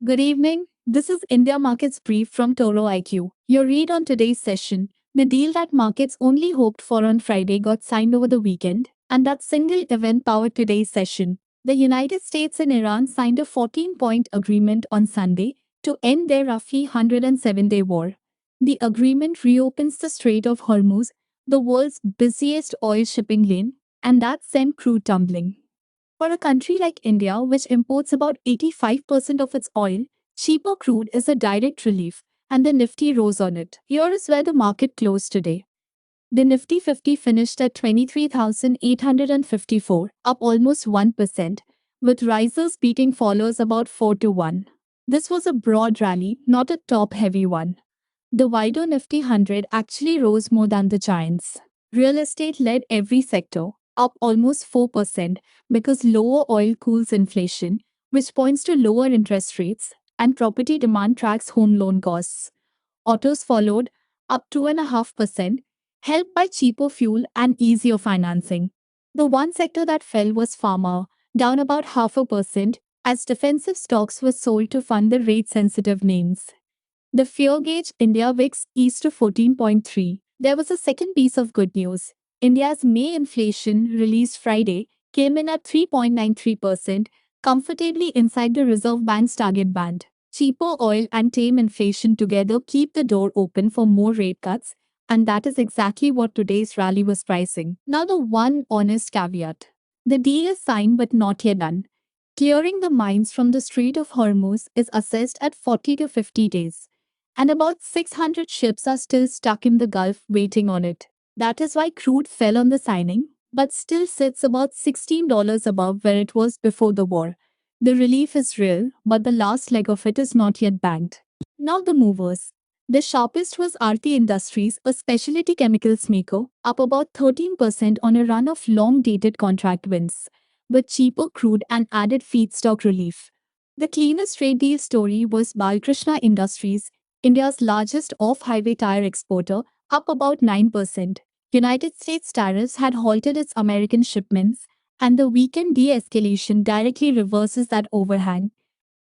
Good evening. This is India Markets Brief from Toro IQ. Your read on today's session. The deal that markets only hoped for on Friday got signed over the weekend, and that single event powered today's session. The United States and Iran signed a 14-point agreement on Sunday to end their roughly 107-day war. The agreement reopens the Strait of Hormuz, the world's busiest oil shipping lane, and that sent crude tumbling. For a country like India, which imports about 85% of its oil, cheaper crude is a direct relief, and the Nifty rose on it. Here is where the market closed today. The Nifty 50 finished at 23,854, up almost 1%, with risers beating fallers about 4 to 1. This was a broad rally, not a top heavy one. The wider Nifty 100 actually rose more than the giants. Real estate led every sector, up almost 4%, because lower oil cools inflation, which points to lower interest rates, and property demand tracks home loan costs. Autos followed, up 2.5%, helped by cheaper fuel and easier financing. The one sector that fell was pharma, down about 0.5%, as defensive stocks were sold to fund the rate sensitive names. The fear gauge India VIX eased to 14.3. There was a second piece of good news. India's May inflation, released Friday, came in at 3.93%, comfortably inside the Reserve Bank's target band. Cheaper oil and tame inflation together keep the door open for more rate cuts, and that is exactly what today's rally was pricing. Now, the one honest caveat: the deal is signed but not yet done. Clearing the mines from the Strait of Hormuz is assessed at 40 to 50 days, and about 600 ships are still stuck in the Gulf waiting on it. That is why crude fell on the signing, but still sits about $16 above where it was before the war. The relief is real, but the last leg of it is not yet banked. Now the movers. The sharpest was Aarti Industries, a specialty chemicals maker, up about 13% on a run of long-dated contract wins, with cheaper crude and added feedstock relief. The cleanest trade deal story was Balkrishna Industries, India's largest off-highway tire exporter, up about 9%. United States tariffs had halted its American shipments, and the weekend de-escalation directly reverses that overhang.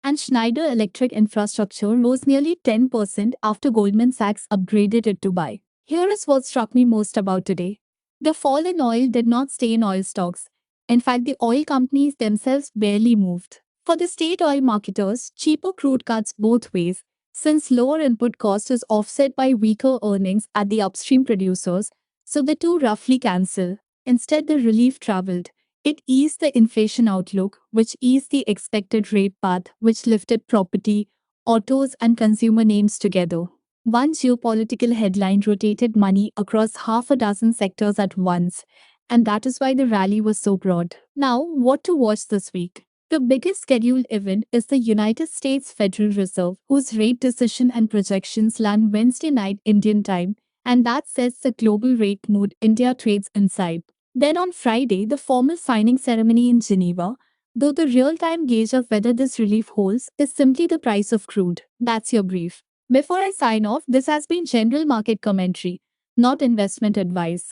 And Schneider Electric Infrastructure rose nearly 10% after Goldman Sachs upgraded it to buy. Here is what struck me most about today. The fall in oil did not stay in oil stocks. In fact, the oil companies themselves barely moved. For the state oil marketers, cheaper crude cuts both ways, since lower input cost is offset by weaker earnings at the upstream producers, so the two roughly cancel. Instead, the relief traveled. It eased the inflation outlook, which eased the expected rate path, which lifted property, autos, and consumer names together. One geopolitical headline rotated money across half a dozen sectors at once, and that is why the rally was so broad. Now, what to watch this week? The biggest scheduled event is the United States Federal Reserve, whose rate decision and projections land Wednesday night Indian time, and that sets the global rate mood India trades inside. Then on Friday, the formal signing ceremony in Geneva, though the real-time gauge of whether this relief holds is simply the price of crude. That's your brief. Before I sign off, this has been general market commentary, not investment advice.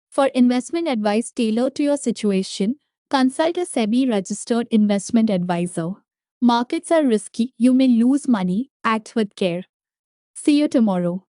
For investment advice tailored to your situation, consult a SEBI-registered investment advisor. Markets are risky, you may lose money, act with care. See you tomorrow.